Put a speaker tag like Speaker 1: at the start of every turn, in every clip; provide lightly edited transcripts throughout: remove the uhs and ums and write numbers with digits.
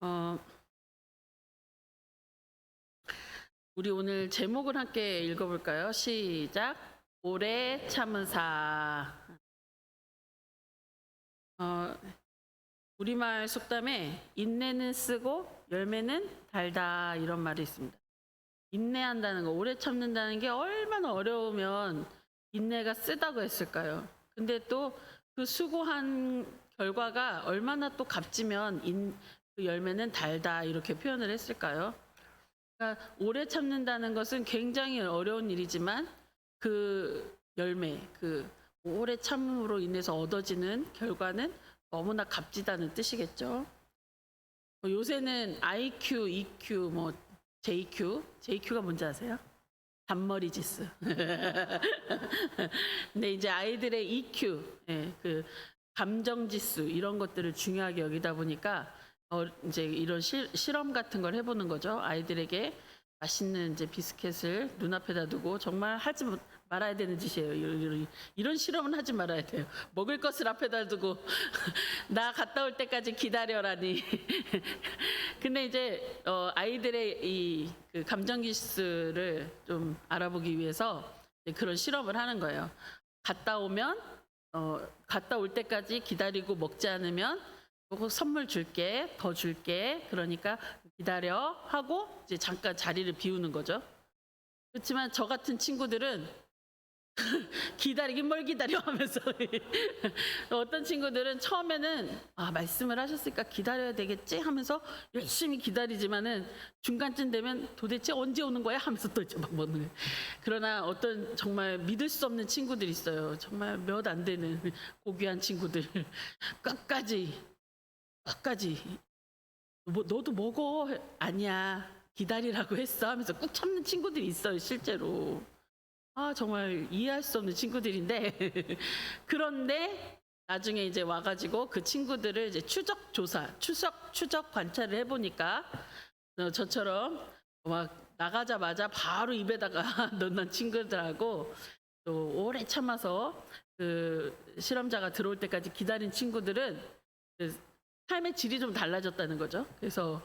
Speaker 1: 어, 우리 오늘 제목을 함께 읽어볼까요? 시작. 오래 참으사. 우리말 속담에 인내는 쓰고 열매는 달다 이런 말이 있습니다. 인내한다는 거, 오래 참는다는 게 얼마나 어려우면 인내가 쓰다고 했을까요? 근데 또 그 수고한 결과가 얼마나 또 값지면 그 열매는 달다 이렇게 표현을 했을까요? 그러니까 오래 참는다는 것은 굉장히 어려운 일이지만 그 열매, 그 오래 참음으로 인해서 얻어지는 결과는 너무나 값지다는 뜻이겠죠. 요새는 IQ, EQ, JQ가 뭔지 아세요? 잔머리 지수. 근데 이제 아이들의 EQ, 그 감정 지수 이런 것들을 중요하게 여기다 보니까 이제 이런 실험 같은 걸 해보는 거죠. 아이들에게 맛있는 이제 비스켓을 눈앞에다 두고 정말 하지 말아야 되는 짓이에요. 이런 실험은 하지 말아야 돼요. 먹을 것을 앞에다 두고 나 갔다 올 때까지 기다려라니. 근데 이제 아이들의 그 감정 지수를 좀 알아보기 위해서 그런 실험을 하는 거예요. 갔다 오면 갔다 올 때까지 기다리고 먹지 않으면 선물 줄게, 더 줄게. 그러니까 기다려 하고 이제 잠깐 자리를 비우는 거죠. 그렇지만 저 같은 친구들은 기다리긴 뭘 기다려 하면서 어떤 친구들은 처음에는 말씀을 하셨으니까 기다려야 되겠지 하면서 열심히 기다리지만은 중간쯤 되면 도대체 언제 오는 거야 하면서 또 이제 막 먹는 거예요. 그러나 어떤 정말 믿을 수 없는 친구들이 있어요. 정말 몇 안 되는 고귀한 친구들 끝까지 너도 먹어. 아니야 기다리라고 했어 하면서 꾹 참는 친구들이 있어요 실제로. 정말 이해할 수 없는 친구들인데 그런데 나중에 이제 와가지고 그 친구들을 이제 추적 관찰을 해보니까 저처럼 막 나가자마자 바로 입에다가 넣는 친구들하고 또 오래 참아서 그 실험자가 들어올 때까지 기다린 친구들은 그 삶의 질이 좀 달라졌다는 거죠. 그래서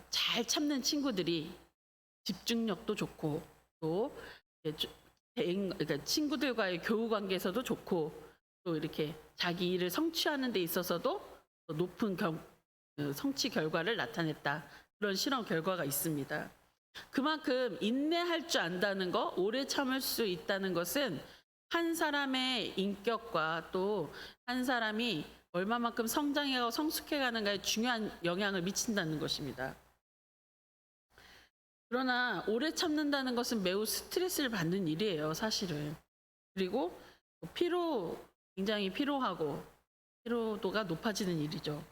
Speaker 1: 잘 참는 친구들이 집중력도 좋고 또 그러니까 친구들과의 교우 관계에서도 좋고 또 이렇게 자기 일을 성취하는 데 있어서도 높은 성취 결과를 나타냈다. 그런 실험 결과가 있습니다. 그만큼 인내할 줄 안다는 거, 오래 참을 수 있다는 것은 한 사람의 인격과 또 한 사람이 얼마만큼 성장하고 성숙해가는가에 중요한 영향을 미친다는 것입니다. 그러나 오래 참는다는 것은 매우 스트레스를 받는 일이에요, 사실은. 그리고 굉장히 피로하고 피로도가 높아지는 일이죠.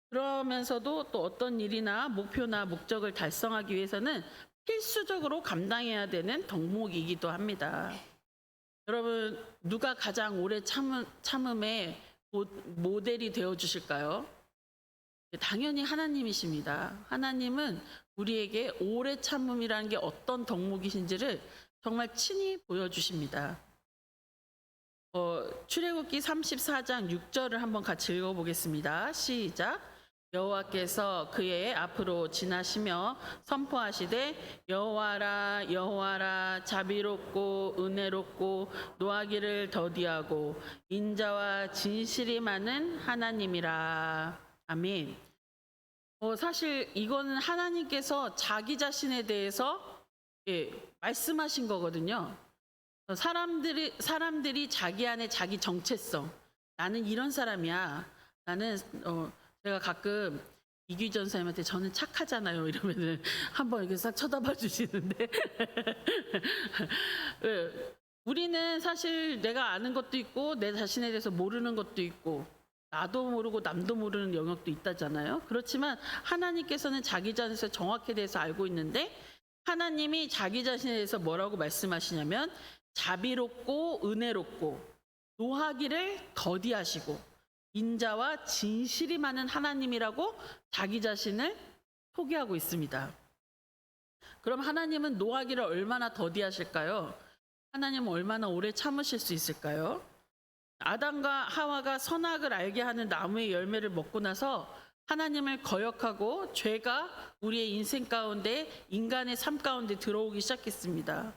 Speaker 1: 그러면서도 또 어떤 일이나 목표나 목적을 달성하기 위해서는 필수적으로 감당해야 되는 덕목이기도 합니다. 여러분, 누가 가장 오래 참음의 모델이 되어 주실까요? 당연히 하나님이십니다. 하나님은 우리에게 오래 참음이라는 게 어떤 덕목이신지를 정말 친히 보여주십니다. 출애굽기 34장 6절을 한번 같이 읽어보겠습니다. 시작. 여호와께서 그의 앞으로 지나시며 선포하시되 여호와라 여호와라 자비롭고 은혜롭고 노하기를 더디하고 인자와 진실이 많은 하나님이라. 아멘. 사실 이거는 하나님께서 자기 자신에 대해서 말씀하신 거거든요. 사람들이 자기 안에 자기 정체성, 나는 이런 사람이야. 나는 제가 가끔 이규전 선생님한테 저는 착하잖아요 이러면은 한번 이렇게 싹 쳐다봐 주시는데 우리는 사실 내가 아는 것도 있고 내 자신에 대해서 모르는 것도 있고 나도 모르고 남도 모르는 영역도 있다잖아요. 그렇지만 하나님께서는 자기 자신에 정확히 대해서 알고 있는데 하나님이 자기 자신에 대해서 뭐라고 말씀하시냐면 자비롭고 은혜롭고 노하기를 더디하시고 인자와 진실이 많은 하나님이라고 자기 자신을 소개하고 있습니다. 그럼 하나님은 노하기를 얼마나 더디하실까요? 하나님은 얼마나 오래 참으실 수 있을까요? 아담과 하와가 선악을 알게 하는 나무의 열매를 먹고 나서 하나님을 거역하고 죄가 우리의 인생 가운데, 인간의 삶 가운데 들어오기 시작했습니다.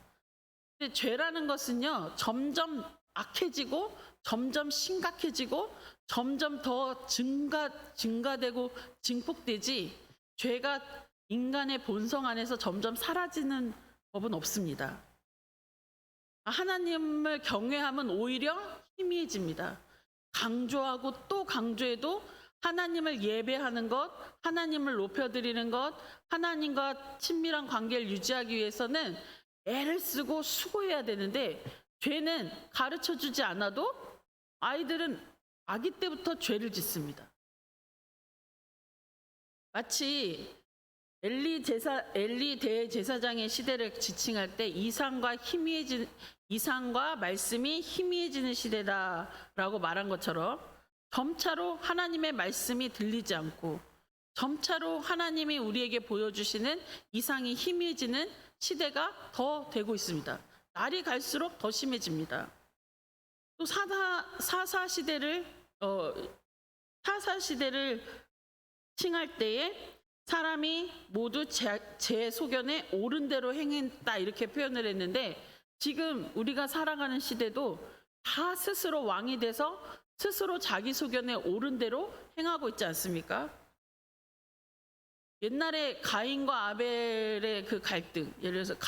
Speaker 1: 근데 죄라는 것은요, 점점 악해지고 점점 심각해지고 점점 더 증가되고 증폭되지, 죄가 인간의 본성 안에서 점점 사라지는 법은 없습니다. 하나님을 경외하면 오히려 희미해집니다. 강조하고 또 강조해도 하나님을 예배하는 것, 하나님을 높여드리는 것, 하나님과 친밀한 관계를 유지하기 위해서는 애를 쓰고 수고해야 되는데, 죄는 가르쳐주지 않아도 아이들은 아기 때부터 죄를 짓습니다. 마치 엘리 대제사장의 시대를 지칭할 때 이상과 말씀이 희미해지는 시대다라고 말한 것처럼, 점차로 하나님의 말씀이 들리지 않고 점차로 하나님이 우리에게 보여주시는 이상이 희미해지는 시대가 더 되고 있습니다. 날이 갈수록 더 심해집니다. 또 사사 시대를 칭할 때에 사람이 모두 제 소견에 옳은 대로 행했다, 이렇게 표현을 했는데, 지금 우리가 살아가는 시대도 다 스스로 왕이 돼서 스스로 자기 소견에 옳은 대로 행하고 있지 않습니까? 옛날에 가인과 아벨의 그 갈등, 예를 들어서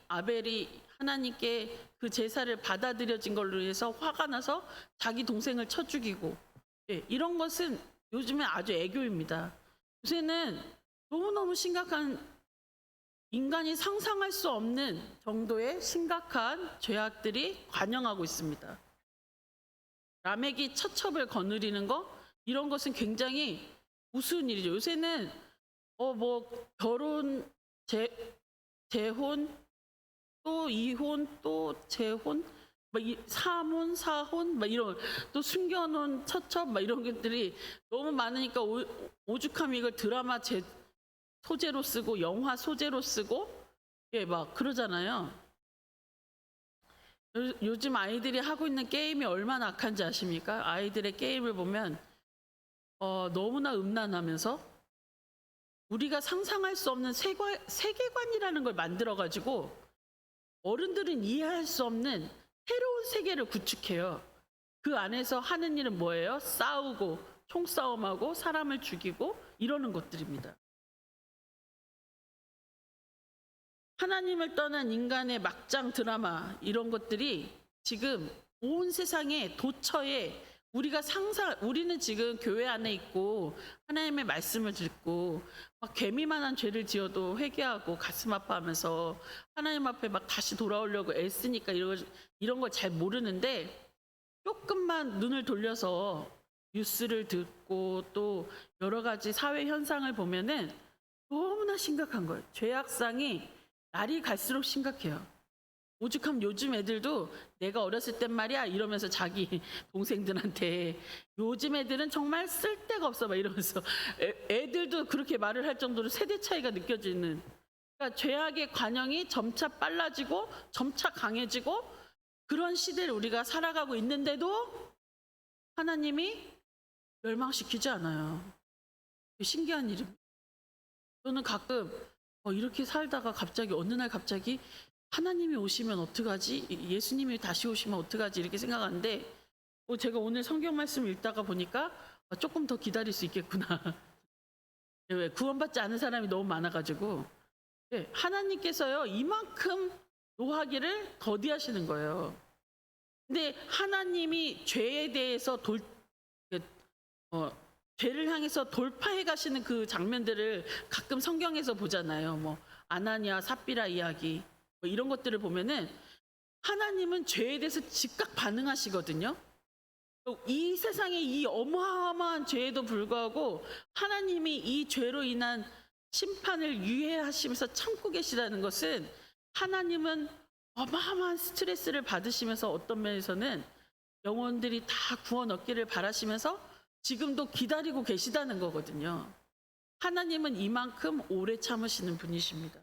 Speaker 1: 아벨이 하나님께 그 제사를 받아들여진 걸로 해서 화가 나서 자기 동생을 쳐 죽이고, 이런 것은 요즘에 아주 애교입니다. 요새는 너무너무 심각한, 인간이 상상할 수 없는 정도의 심각한 죄악들이 관영하고 있습니다. 라멕이 처첩을 거느리는 거, 이런 것은 굉장히 우스운 일이죠. 요새는 결혼, 재혼, 또 이혼, 또 재혼, 사혼, 이런, 또 숨겨놓은 처첩, 이런 것들이 너무 많으니까 오죽하면 이걸 드라마 소재로 쓰고 영화 소재로 쓰고 막 그러잖아요. 요즘 아이들이 하고 있는 게임이 얼마나 악한지 아십니까? 아이들의 게임을 보면 너무나 음란하면서 우리가 상상할 수 없는 세계관이라는 걸 만들어가지고 어른들은 이해할 수 없는 새로운 세계를 구축해요. 그 안에서 하는 일은 뭐예요? 싸우고 총싸움하고 사람을 죽이고 이러는 것들입니다. 하나님을 떠난 인간의 막장 드라마, 이런 것들이 지금 온 세상에 도처에, 우리는 지금 교회 안에 있고 하나님의 말씀을 듣고 막 개미만한 죄를 지어도 회개하고 가슴 아파하면서 하나님 앞에 막 다시 돌아오려고 애쓰니까 이런 걸 잘 모르는데, 조금만 눈을 돌려서 뉴스를 듣고 또 여러 가지 사회 현상을 보면은 너무나 심각한 거예요. 죄악상이 날이 갈수록 심각해요. 오죽하면 요즘 애들도 내가 어렸을 땐 말이야 이러면서 자기 동생들한테, 요즘 애들은 정말 쓸데가 없어 막 이러면서 애들도 그렇게 말을 할 정도로 세대 차이가 느껴지는, 그러니까 죄악의 관영이 점차 빨라지고 점차 강해지고 그런 시대를 우리가 살아가고 있는데도 하나님이 멸망시키지 않아요. 신기한 일입니다. 저는 가끔 이렇게 살다가 어느 날 갑자기 하나님이 오시면 어떡하지? 예수님이 다시 오시면 어떡하지? 이렇게 생각하는데, 제가 오늘 성경 말씀을 읽다가 보니까 조금 더 기다릴 수 있겠구나. 왜? 구원받지 않은 사람이 너무 많아가지고. 하나님께서요, 이만큼 노하기를 더디하시는 거예요. 근데 하나님이 죄에 대해서 죄를 향해서 돌파해 가시는 그 장면들을 가끔 성경에서 보잖아요. 아나니아 삽비라 이야기, 이런 것들을 보면은 하나님은 죄에 대해서 즉각 반응하시거든요. 이 세상에 이 어마어마한 죄에도 불구하고 하나님이 이 죄로 인한 심판을 유예하시면서 참고 계시다는 것은, 하나님은 어마어마한 스트레스를 받으시면서 어떤 면에서는 영혼들이 다 구원 얻기를 바라시면서 지금도 기다리고 계시다는 거거든요. 하나님은 이만큼 오래 참으시는 분이십니다.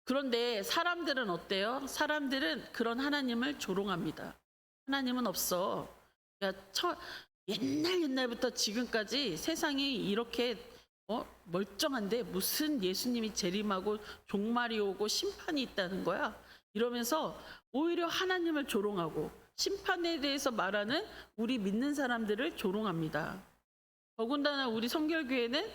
Speaker 1: 그런데 사람들은 어때요? 사람들은 그런 하나님을 조롱합니다. 하나님은 없어. 야, 옛날부터 지금까지 세상이 이렇게 멀쩡한데 무슨 예수님이 재림하고 종말이 오고 심판이 있다는 거야? 이러면서 오히려 하나님을 조롱하고 심판에 대해서 말하는 우리 믿는 사람들을 조롱합니다. 더군다나 우리 성결교회는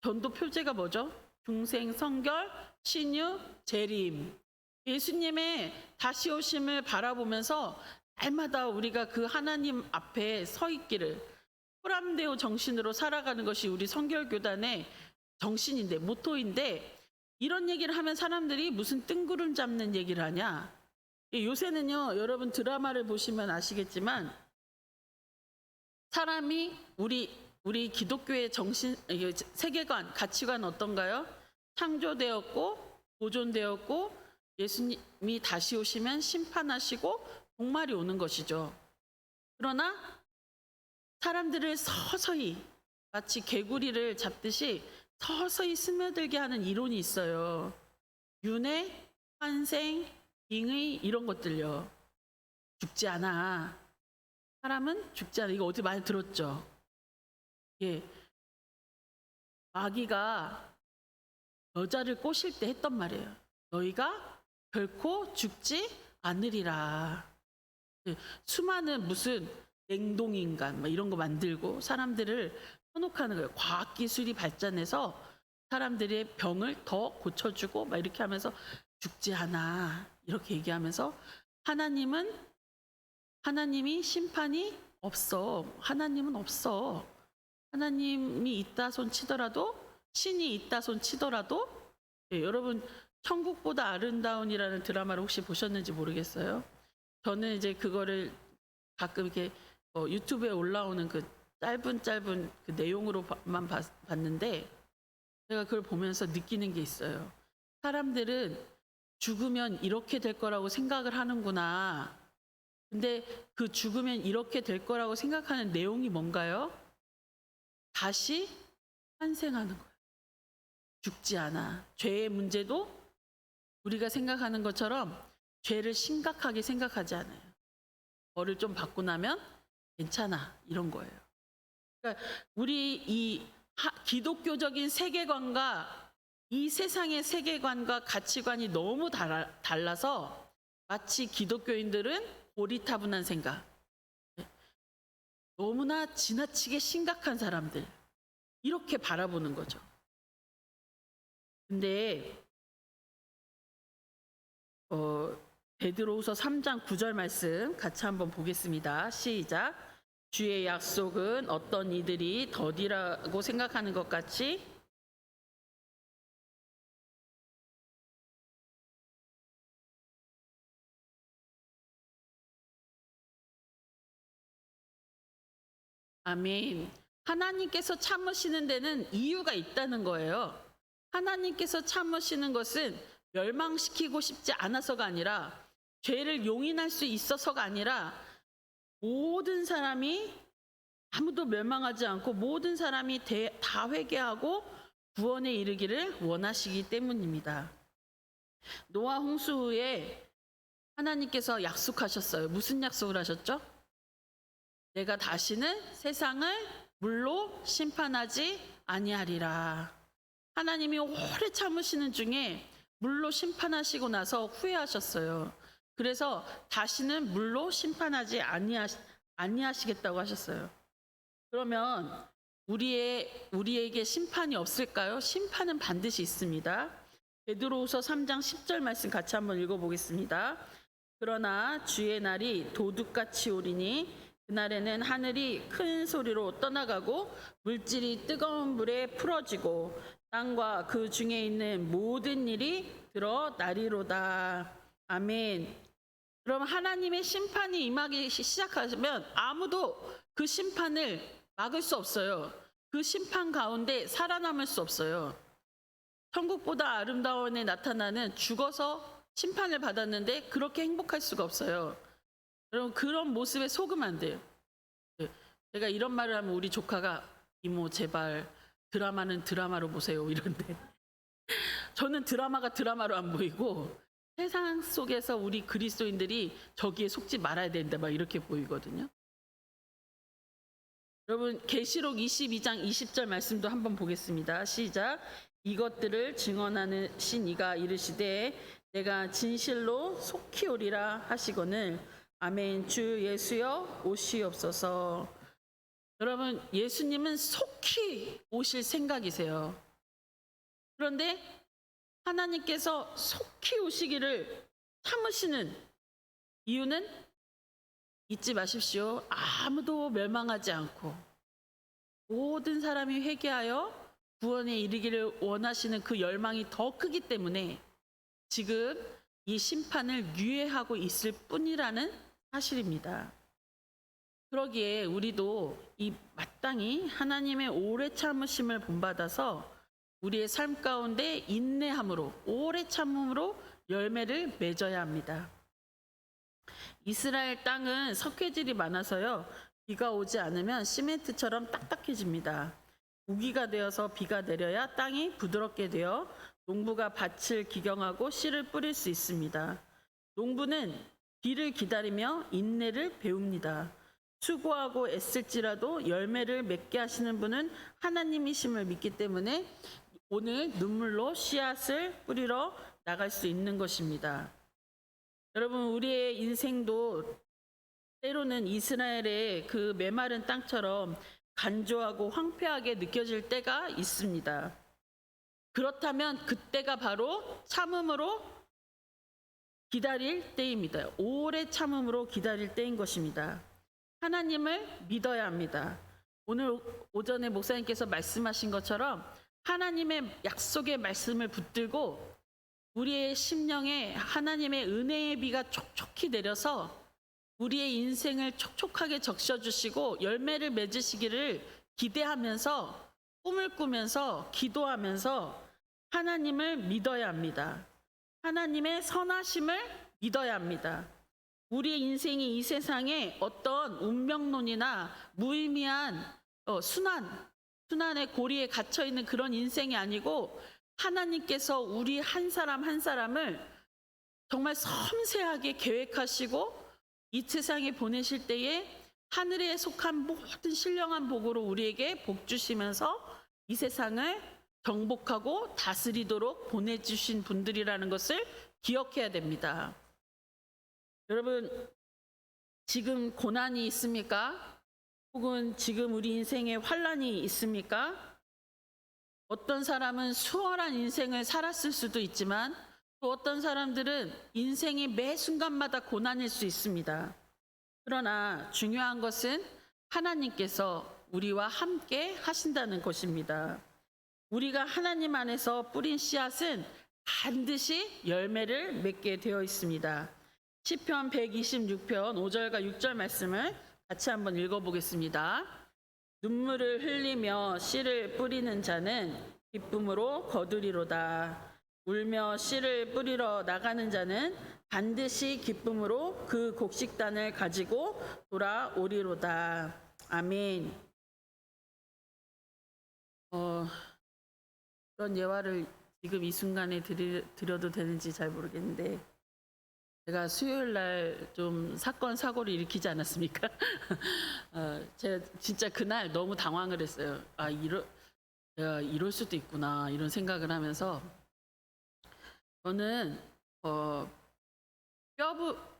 Speaker 1: 전도 표제가 뭐죠? 중생, 성결, 신유, 재림. 예수님의 다시 오심을 바라보면서 날마다 우리가 그 하나님 앞에 서 있기를 호람데오 정신으로 살아가는 것이 우리 성결교단의 정신인데, 모토인데, 이런 얘기를 하면 사람들이 무슨 뜬구름 잡는 얘기를 하냐. 요새는요, 여러분 드라마를 보시면 아시겠지만 사람이 우리 기독교의 정신, 세계관, 가치관 어떤가요? 창조되었고 보존되었고 예수님이 다시 오시면 심판하시고 종말이 오는 것이죠. 그러나 사람들을 서서히 마치 개구리를 잡듯이 서서히 스며들게 하는 이론이 있어요. 윤회, 환생, 빙의 이런 것들요. 죽지 않아. 사람은 죽지 않아. 이거 어디 많이 들었죠? 예. 마귀가 여자를 꼬실 때 했던 말이에요. 너희가 결코 죽지 않으리라. 수많은 무슨 냉동인간 이런 거 만들고 사람들을 현혹하는 거예요. 과학기술이 발전해서 사람들의 병을 더 고쳐주고 막 이렇게 하면서 죽지 않아 이렇게 얘기하면서 하나님이 심판이 없어. 하나님은 없어. 하나님이 있다 손 치더라도 신이 있다 손 치더라도 여러분 천국보다 아름다운이라는 드라마를 혹시 보셨는지 모르겠어요. 저는 이제 그거를 가끔 이렇게 유튜브에 올라오는 그 짧은 그 내용으로만 봤는데 제가 그걸 보면서 느끼는 게 있어요. 사람들은 죽으면 이렇게 될 거라고 생각을 하는구나. 근데 그 죽으면 이렇게 될 거라고 생각하는 내용이 뭔가요? 다시 환생하는 거예요. 죽지 않아. 죄의 문제도 우리가 생각하는 것처럼 죄를 심각하게 생각하지 않아요. 벌을 좀 받고 나면 괜찮아. 이런 거예요. 그러니까 우리 이 기독교적인 세계관과 이 세상의 세계관과 가치관이 너무 달라서 마치 기독교인들은 고리타분한 생각, 너무나 지나치게 심각한 사람들 이렇게 바라보는 거죠. 근데 베드로후서 3장 9절 말씀 같이 한번 보겠습니다. 시작. 주의 약속은 어떤 이들이 더디라고 생각하는 것 같이 아멘. 하나님께서 참으시는 데는 이유가 있다는 거예요. 하나님께서 참으시는 것은 멸망시키고 싶지 않아서가 아니라 죄를 용인할 수 있어서가 아니라 모든 사람이 아무도 멸망하지 않고 모든 사람이 다 회개하고 구원에 이르기를 원하시기 때문입니다. 노아 홍수 후에 하나님께서 약속하셨어요. 무슨 약속을 하셨죠? 내가 다시는 세상을 물로 심판하지 아니하리라. 하나님이 오래 참으시는 중에 물로 심판하시고 나서 후회하셨어요. 그래서 다시는 물로 심판하지 아니하시겠다고 하셨어요. 그러면 우리에게 심판이 없을까요? 심판은 반드시 있습니다. 베드로후서 3장 10절 말씀 같이 한번 읽어보겠습니다. 그러나 주의 날이 도둑같이 오리니 그날에는 하늘이 큰 소리로 떠나가고 물질이 뜨거운 불에 풀어지고 땅과 그 중에 있는 모든 일이 드러나리로다. 아멘. 그럼 하나님의 심판이 임하기 시작하면 아무도 그 심판을 막을 수 없어요. 그 심판 가운데 살아남을 수 없어요. 천국보다 아름다운에 나타나는 죽어서 심판을 받았는데 그렇게 행복할 수가 없어요. 여러분 그런 모습에 속으면 안 돼요. 제가 이런 말을 하면 우리 조카가 이모 제발 드라마는 드라마로 보세요 이런데 저는 드라마가 드라마로 안 보이고 세상 속에서 우리 그리스도인들이 저기에 속지 말아야 된다 막 이렇게 보이거든요. 여러분 계시록 22장 20절 말씀도 한번 보겠습니다. 시작. 이것들을 증언하신 이가 이르시되 내가 진실로 속히 오리라 하시거늘 아멘. 주 예수여 오시옵소서. 여러분 예수님은 속히 오실 생각이세요. 그런데 하나님께서 속히 오시기를 참으시는 이유는 잊지 마십시오. 아무도 멸망하지 않고 모든 사람이 회개하여 구원에 이르기를 원하시는 그 열망이 더 크기 때문에 지금 이 심판을 유예하고 있을 뿐이라는 사실입니다. 그러기에 우리도 이 마땅히 하나님의 오래 참으심을 본받아서 우리의 삶 가운데 인내함으로 오래 참음으로 열매를 맺어야 합니다. 이스라엘 땅은 석회질이 많아서요. 비가 오지 않으면 시멘트처럼 딱딱해집니다. 우기가 되어서 비가 내려야 땅이 부드럽게 되어 농부가 밭을 기경하고 씨를 뿌릴 수 있습니다. 농부는 비를 기다리며 인내를 배웁니다. 수고하고 애쓸지라도 열매를 맺게 하시는 분은 하나님이심을 믿기 때문에 오늘 눈물로 씨앗을 뿌리러 나갈 수 있는 것입니다. 여러분 우리의 인생도 때로는 이스라엘의 그 메마른 땅처럼 간조하고 황폐하게 느껴질 때가 있습니다. 그렇다면 그때가 바로 참음으로 기다릴 때입니다. 오래 참음으로 기다릴 때인 것입니다. 하나님을 믿어야 합니다. 오늘 오전에 목사님께서 말씀하신 것처럼 하나님의 약속의 말씀을 붙들고 우리의 심령에 하나님의 은혜의 비가 촉촉히 내려서 우리의 인생을 촉촉하게 적셔주시고 열매를 맺으시기를 기대하면서 꿈을 꾸면서 기도하면서 하나님을 믿어야 합니다. 하나님의 선하심을 믿어야 합니다. 우리의 인생이 이 세상에 어떤 운명론이나 무의미한 순환의 고리에 갇혀있는 그런 인생이 아니고 하나님께서 우리 한 사람 한 사람을 정말 섬세하게 계획하시고 이 세상에 보내실 때에 하늘에 속한 모든 신령한 복으로 우리에게 복 주시면서 이 세상을 정복하고 다스리도록 보내주신 분들이라는 것을 기억해야 됩니다. 여러분 지금 고난이 있습니까? 혹은 지금 우리 인생에 환난이 있습니까? 어떤 사람은 수월한 인생을 살았을 수도 있지만 또 어떤 사람들은 인생이 매 순간마다 고난일 수 있습니다. 그러나 중요한 것은 하나님께서 우리와 함께 하신다는 것입니다. 우리가 하나님 안에서 뿌린 씨앗은 반드시 열매를 맺게 되어 있습니다. 시편 126편 5절과 6절 말씀을 같이 한번 읽어보겠습니다. 눈물을 흘리며 씨를 뿌리는 자는 기쁨으로 거두리로다. 울며 씨를 뿌리러 나가는 자는 반드시 기쁨으로 그 곡식단을 가지고 돌아오리로다. 아멘. 그런 예화를 지금 이 순간에 드려도 되는지 잘 모르겠는데 제가 수요일 날 좀 사건 사고를 일으키지 않았습니까? 제가 진짜 그날 너무 당황을 했어요. 내가 이럴 수도 있구나 이런 생각을 하면서 저는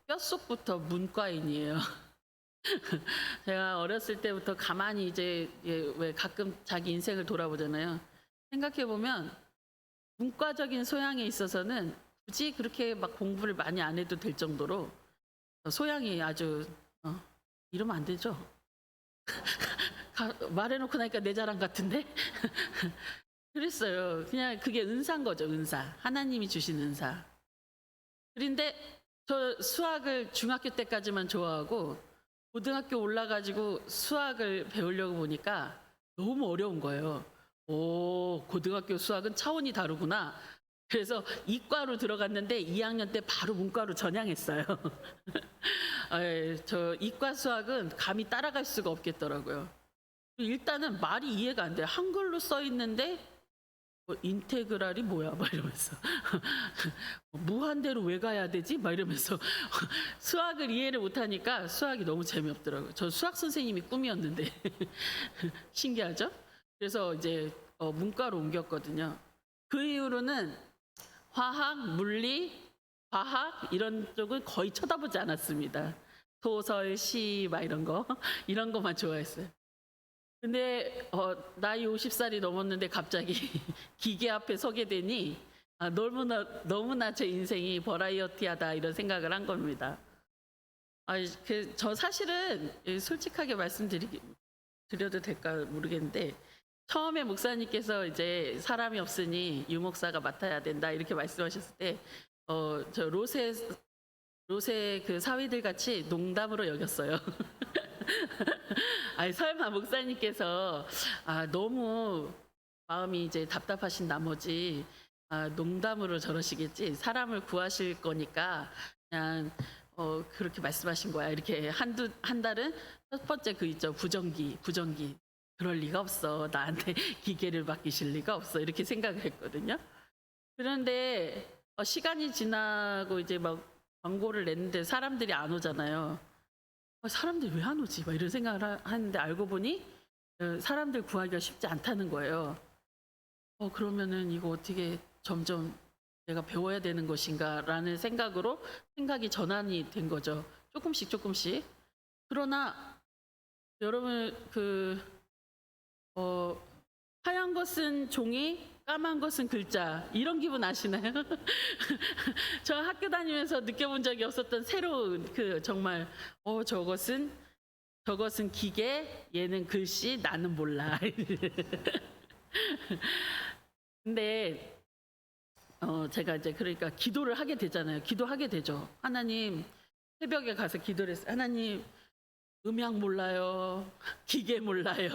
Speaker 1: 뼛속부터 문과인이에요. 제가 어렸을 때부터 가만히 이제 왜 가끔 자기 인생을 돌아보잖아요. 생각해 보면 문과적인 소양에 있어서는 굳이 그렇게 막 공부를 많이 안 해도 될 정도로 소양이 아주 이러면 안 되죠. 말해놓고 나니까 내 자랑 같은데. 그랬어요. 그냥 그게 은사인 거죠. 은사. 하나님이 주신 은사. 그런데 저 수학을 중학교 때까지만 좋아하고 고등학교 올라가지고 수학을 배우려고 보니까 너무 어려운 거예요. 고등학교 수학은 차원이 다르구나. 그래서 이과로 들어갔는데 2학년 때 바로 문과로 전향했어요. 저 이과 수학은 감히 따라갈 수가 없겠더라고요. 일단은 말이 이해가 안 돼요. 한글로 써 있는데 인테그랄이 뭐야? 막 이러면서 무한대로 왜 가야 되지? 막 이러면서 수학을 이해를 못하니까 수학이 너무 재미없더라고요. 저 수학 선생님이 꿈이었는데 신기하죠? 그래서 이제 문과로 옮겼거든요. 그 이후로는 화학, 물리, 과학 이런 쪽은 거의 쳐다보지 않았습니다. 소설, 시, 막 이런 거 이런 것만 좋아했어요. 근데 나이 50살이 넘었는데 갑자기 기계 앞에 서게 되니 너무나 제 인생이 버라이어티하다 이런 생각을 한 겁니다. 저 사실은 솔직하게 말씀드려도 될까 모르겠는데 처음에 목사님께서 이제 사람이 없으니 유 목사가 맡아야 된다 이렇게 말씀하셨을 때 저 롯의 그 사위들 같이 농담으로 여겼어요. 아니 설마 목사님께서 너무 마음이 이제 답답하신 나머지 농담으로 저러시겠지 사람을 구하실 거니까 그냥 그렇게 말씀하신 거야 이렇게 한 달은 첫 번째 그 있죠 부정기 그럴 리가 없어 나한테 기계를 맡기실 리가 없어 이렇게 생각을 했거든요. 그런데 시간이 지나고 이제 막 광고를 냈는데 사람들이 안 오잖아요. 사람들이 왜 안 오지? 막 이런 생각을 하는데 알고 보니 사람들 구하기가 쉽지 않다는 거예요. 그러면은 이거 어떻게 점점 내가 배워야 되는 것인가라는 생각으로 생각이 전환이 된 거죠. 조금씩. 그러나 여러분 하얀 것은 종이, 까만 것은 글자 이런 기분 아시나요? 저 학교 다니면서 느껴본 적이 없었던 새로운 정말 저것은 기계, 얘는 글씨, 나는 몰라. 근데 제가 이제 그러니까 기도를 하게 되잖아요. 기도하게 되죠. 하나님 새벽에 가서 기도를 했어요. 하나님 음향 몰라요. 기계 몰라요.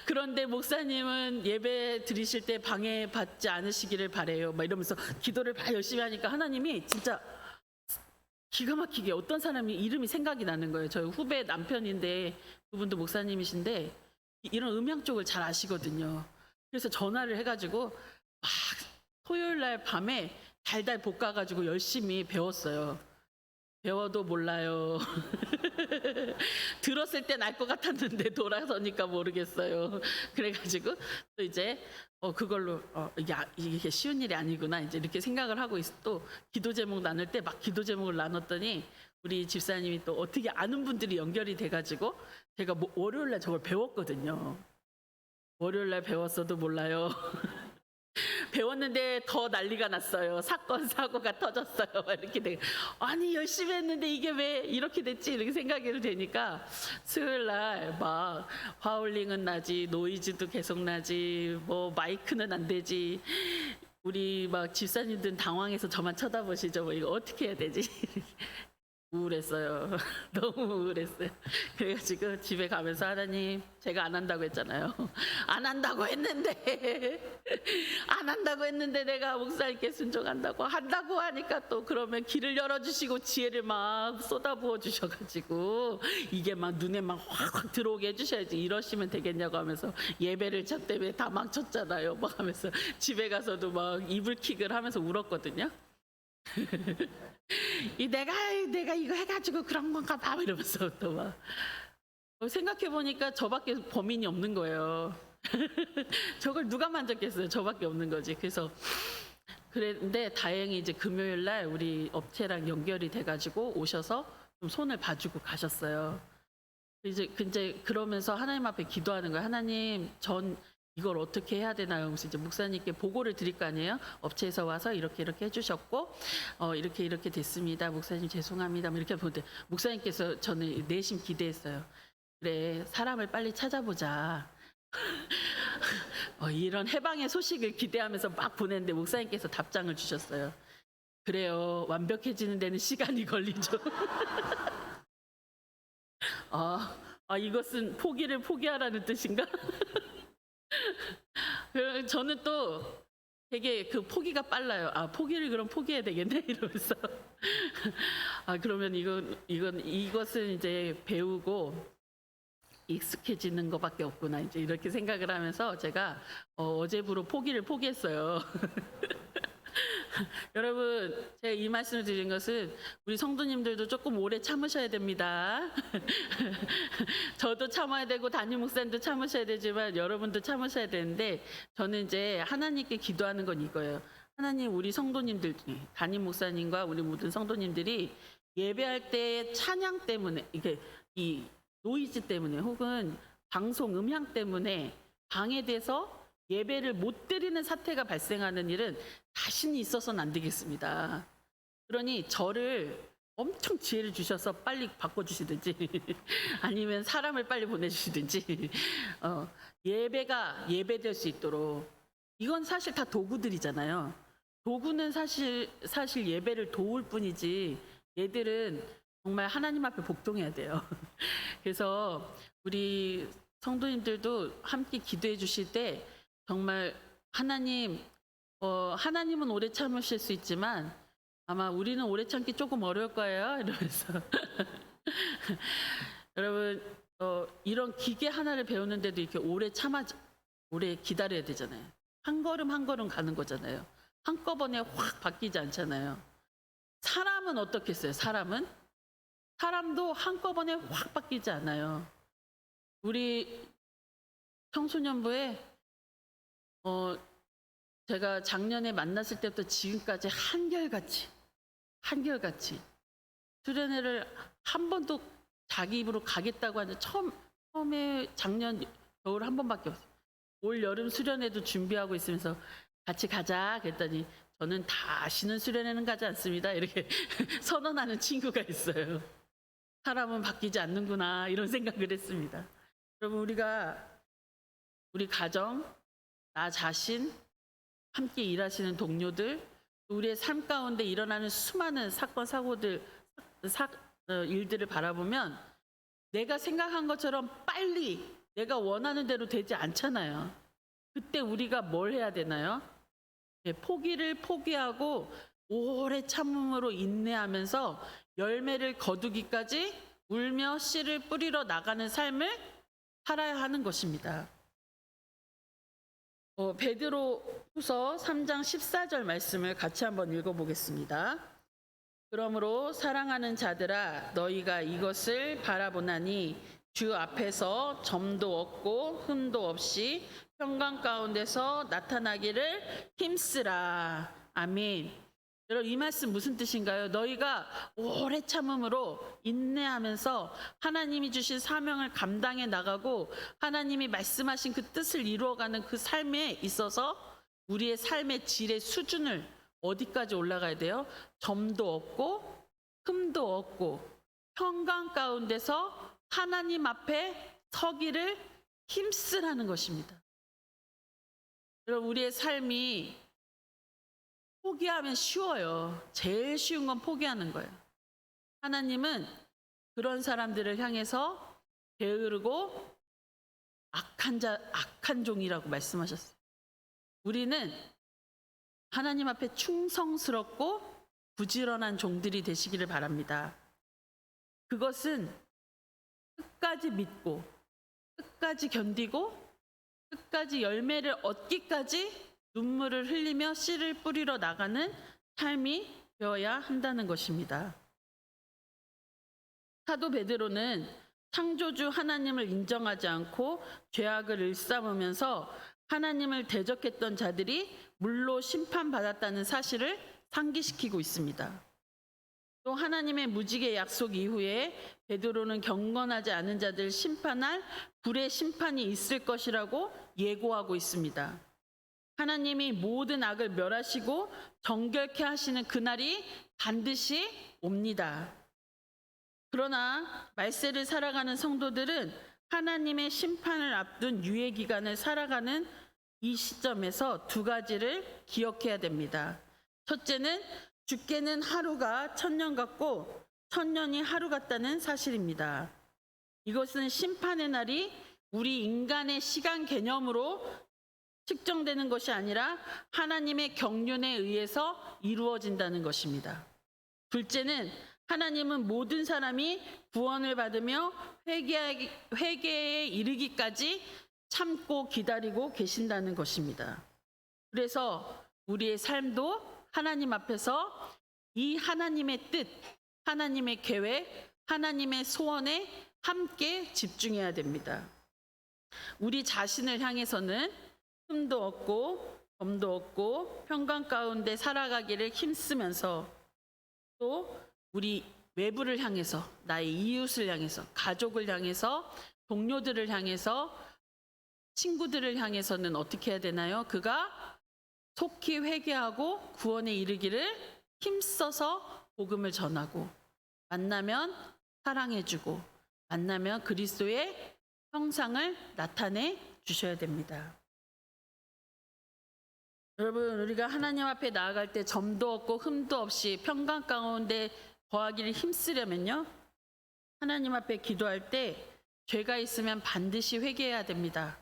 Speaker 1: 그런데 목사님은 예배 드리실 때 방해받지 않으시기를 바래요. 막 이러면서 기도를 열심히 하니까 하나님이 진짜 기가 막히게 어떤 사람이 이름이 생각이 나는 거예요. 저희 후배 남편인데 그분도 목사님이신데 이런 음향 쪽을 잘 아시거든요. 그래서 전화를 해가지고 막 토요일 날 밤에 달달 볶아가지고 열심히 배웠어요. 배워도 몰라요. 들었을 땐 알 것 같았는데 돌아서니까 모르겠어요. 그래가지고 또 이제 그걸로 이게 쉬운 일이 아니구나 이제 이렇게 생각을 하고 또 기도 제목 나눌 때 막 기도 제목을 나눴더니 우리 집사님이 또 어떻게 아는 분들이 연결이 돼가지고 제가 월요일날 저걸 배웠거든요. 월요일날 배웠어도 몰라요. 배웠는데 더 난리가 났어요. 사건 사고가 터졌어요. 이렇게 돼. 아니 열심히 했는데 이게 왜 이렇게 됐지? 이렇게 생각이 되니까 수요일 날 막 화울링은 나지, 노이즈도 계속 나지, 뭐 마이크는 안 되지. 우리 막 집사님들은 당황해서 저만 쳐다보시죠. 뭐 이거 어떻게 해야 되지? 우울했어요. 너무 우울했어요. 그래가지고 집에 가면서 하나님 제가 안 한다고 했잖아요. 안 한다고 했는데 내가 목사님께 순종한다고 한다고 하니까 또 그러면 길을 열어주시고 지혜를 막 쏟아부어 주셔가지고 이게 막 눈에 막 확 들어오게 해주셔야지 이러시면 되겠냐고 하면서 예배를 저 때문에 다 망쳤잖아요. 막 하면서 집에 가서도 막 이불킥을 하면서 울었거든요. 내가 이거 해가지고 그런 건가 봐 이러면서 또 막 생각해 보니까 저밖에 범인이 없는 거예요. 저걸 누가 만졌겠어요? 저밖에 없는 거지. 그래서 그랬는데 다행히 이제 금요일 날 우리 업체랑 연결이 돼가지고 오셔서 좀 손을 봐주고 가셨어요. 이제 그러면서 하나님 앞에 기도하는 거예요. 하나님 전 이걸 어떻게 해야 되나요? 그래서 이제 목사님께 보고를 드릴 거 아니에요. 업체에서 와서 이렇게 해주셨고 이렇게 됐습니다. 목사님 죄송합니다. 이렇게 보는데 목사님께서 저는 내심 기대했어요. 그래 사람을 빨리 찾아보자. 이런 해방의 소식을 기대하면서 막 보냈는데 목사님께서 답장을 주셨어요. 그래요 완벽해지는 데는 시간이 걸리죠. 이것은 포기를 포기하라는 뜻인가? 저는 또 되게 포기가 빨라요. 포기를 그럼 포기해야 되겠네 이러면서 그러면 이것은 이제 배우고 익숙해지는 것밖에 없구나 이제 이렇게 생각을 하면서 제가 어제부로 포기를 포기했어요. 여러분, 제가 이 말씀을 드린 것은 우리 성도님들도 조금 오래 참으셔야 됩니다. 저도 참아야 되고 담임 목사님도 참으셔야 되지만 여러분도 참으셔야 되는데, 저는 이제 하나님께 기도하는 건 이거예요. 하나님, 우리 성도님들, 담임 목사님과 우리 모든 성도님들이 예배할 때 찬양 때문에, 이게 이 노이즈 때문에 혹은 방송 음향 때문에 방해돼서 예배를 못 드리는 사태가 발생하는 일은 다시는 있어서는 안 되겠습니다. 그러니 저를 엄청 지혜를 주셔서 빨리 바꿔주시든지 아니면 사람을 빨리 보내주시든지 예배가 예배될 수 있도록. 이건 사실 다 도구들이잖아요. 도구는 사실 예배를 도울 뿐이지 얘들은 정말 하나님 앞에 복종해야 돼요. 그래서 우리 성도님들도 함께 기도해 주실 때 정말 하나님은 오래 참으실 수 있지만 아마 우리는 오래 참기 조금 어려울 거예요. 이러면서 여러분, 이런 기계 하나를 배우는데도 이렇게 오래 기다려야 되잖아요. 한 걸음 한 걸음 가는 거잖아요. 한꺼번에 확 바뀌지 않잖아요. 사람은 어떻겠어요? 사람도 한꺼번에 확 바뀌지 않아요. 우리 청소년부에 제가 작년에 만났을 때부터 지금까지 한결같이 수련회를 한 번도 자기 입으로 가겠다고 하는데 처음에 작년 겨울 한 번밖에 없어요. 올 여름 수련회도 준비하고 있으면서 같이 가자 그랬더니 저는 다시는 수련회는 가지 않습니다. 이렇게 선언하는 친구가 있어요. 사람은 바뀌지 않는구나 이런 생각을 했습니다. 여러분, 우리 가정, 나 자신, 함께 일하시는 동료들, 우리의 삶 가운데 일어나는 수많은 사건, 사고들, 일들을 바라보면 내가 생각한 것처럼 빨리 내가 원하는 대로 되지 않잖아요. 그때 우리가 뭘 해야 되나요? 포기를 포기하고 오래 참음으로 인내하면서 열매를 거두기까지 울며 씨를 뿌리러 나가는 삶을 살아야 하는 것입니다. 베드로후서 3장 14절 말씀을 같이 한번 읽어보겠습니다. 그러므로 사랑하는 자들아, 너희가 이것을 바라보나니 주 앞에서 점도 없고 흠도 없이 평강 가운데서 나타나기를 힘쓰라. 아멘. 여러분, 이 말씀 무슨 뜻인가요? 너희가 오래 참음으로 인내하면서 하나님이 주신 사명을 감당해 나가고 하나님이 말씀하신 그 뜻을 이루어가는 그 삶에 있어서 우리의 삶의 질의 수준을 어디까지 올라가야 돼요? 점도 없고 흠도 없고 평강 가운데서 하나님 앞에 서기를 힘쓰라는 것입니다. 여러분, 우리의 삶이 포기하면 쉬워요. 제일 쉬운 건 포기하는 거예요. 하나님은 그런 사람들을 향해서 게으르고 악한 종이라고 말씀하셨어요. 우리는 하나님 앞에 충성스럽고 부지런한 종들이 되시기를 바랍니다. 그것은 끝까지 믿고 끝까지 견디고 끝까지 열매를 얻기까지 눈물을 흘리며 씨를 뿌리러 나가는 삶이 되어야 한다는 것입니다. 사도 베드로는 창조주 하나님을 인정하지 않고 죄악을 일삼으면서 하나님을 대적했던 자들이 물로 심판받았다는 사실을 상기시키고 있습니다. 또 하나님의 무지개 약속 이후에 베드로는 경건하지 않은 자들 심판할 불의 심판이 있을 것이라고 예고하고 있습니다. 하나님이 모든 악을 멸하시고 정결케 하시는 그날이 반드시 옵니다. 그러나 말세를 살아가는 성도들은 하나님의 심판을 앞둔 유예 기간을 살아가는 이 시점에서 두 가지를 기억해야 됩니다. 첫째는 주께는 하루가 천년 같고 천년이 하루 같다는 사실입니다. 이것은 심판의 날이 우리 인간의 시간 개념으로 측정되는 것이 아니라 하나님의 경륜에 의해서 이루어진다는 것입니다. 둘째는 하나님은 모든 사람이 구원을 받으며 회개에 이르기까지 참고 기다리고 계신다는 것입니다. 그래서 우리의 삶도 하나님 앞에서 이 하나님의 뜻, 하나님의 계획, 하나님의 소원에 함께 집중해야 됩니다. 우리 자신을 향해서는 흠도 없고 점도 없고 평강 가운데 살아가기를 힘쓰면서, 또 우리 외부를 향해서, 나의 이웃을 향해서, 가족을 향해서, 동료들을 향해서, 친구들을 향해서는 어떻게 해야 되나요? 그가 속히 회개하고 구원에 이르기를 힘써서 복음을 전하고, 만나면 사랑해주고, 만나면 그리스도의 형상을 나타내 주셔야 됩니다. 여러분, 우리가 하나님 앞에 나아갈 때 점도 없고 흠도 없이 평강 가운데 거하기를 힘쓰려면요, 하나님 앞에 기도할 때 죄가 있으면 반드시 회개해야 됩니다.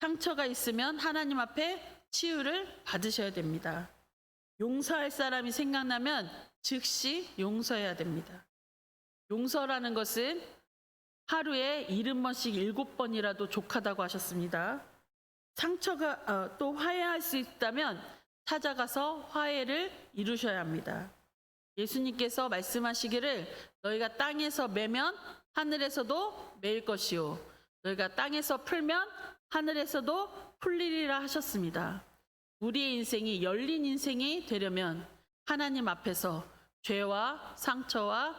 Speaker 1: 상처가 있으면 하나님 앞에 치유를 받으셔야 됩니다. 용서할 사람이 생각나면 즉시 용서해야 됩니다. 용서라는 것은 하루에 70번씩 7번이라도 족하다고 하셨습니다. 상처가 또 화해할 수 있다면 찾아가서 화해를 이루셔야 합니다. 예수님께서 말씀하시기를 너희가 땅에서 매면 하늘에서도 매일 것이요, 너희가 땅에서 풀면 하늘에서도 풀리리라 하셨습니다. 우리의 인생이 열린 인생이 되려면 하나님 앞에서 죄와 상처와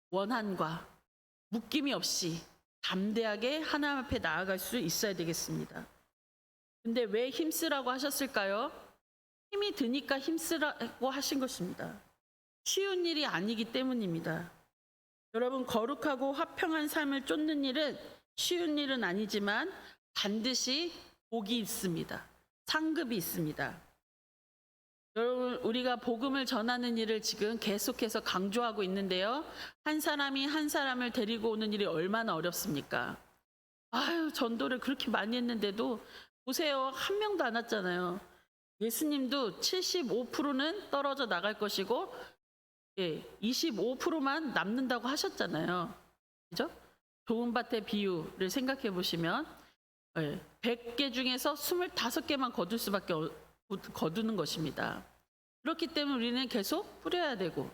Speaker 1: 원한과 묶임이 없이 담대하게 하나님 앞에 나아갈 수 있어야 되겠습니다. 근데 왜 힘쓰라고 하셨을까요? 힘이 드니까 힘쓰라고 하신 것입니다. 쉬운 일이 아니기 때문입니다. 여러분, 거룩하고 화평한 삶을 쫓는 일은 쉬운 일은 아니지만 반드시 복이 있습니다. 상급이 있습니다. 여러분, 우리가 복음을 전하는 일을 지금 계속해서 강조하고 있는데요, 한 사람이 한 사람을 데리고 오는 일이 얼마나 어렵습니까? 전도를 그렇게 많이 했는데도 보세요, 한 명도 안 왔잖아요. 예수님도 75%는 떨어져 나갈 것이고 25%만 남는다고 하셨잖아요. 그죠? 좋은 밭의 비유를 생각해 보시면 100개 중에서 25개만 거두는 것입니다. 그렇기 때문에 우리는 계속 뿌려야 되고,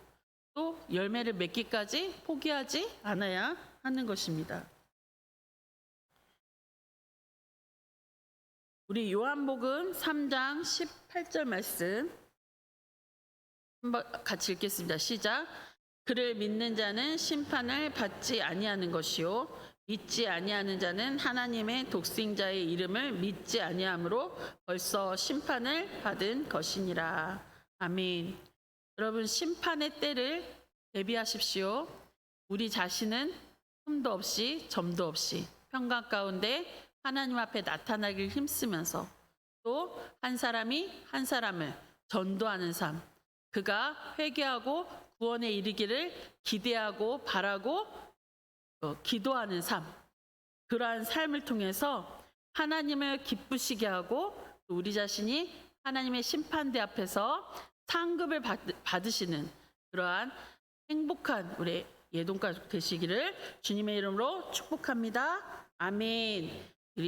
Speaker 1: 또 열매를 맺기까지 포기하지 않아야 하는 것입니다. 우리 요한복음 3장 18절 말씀 한번 같이 읽겠습니다. 시작. 그를 믿는 자는 심판을 받지 아니하는 것이요, 믿지 아니하는 자는 하나님의 독생자의 이름을 믿지 아니함으로 벌써 심판을 받은 것이니라. 아멘. 여러분, 심판의 때를 대비하십시오. 우리 자신은 흠도 없이 점도 없이 평강 가운데 하나님 앞에 나타나길 힘쓰면서, 또 한 사람이 한 사람을 전도하는 삶, 그가 회개하고 구원에 이르기를 기대하고 바라고 기도하는 삶, 그러한 삶을 통해서 하나님을 기쁘시게 하고, 또 우리 자신이 하나님의 심판대 앞에서 상급을 받으시는 그러한 행복한 우리 예동가족 되시기를 주님의 이름으로 축복합니다. 아멘.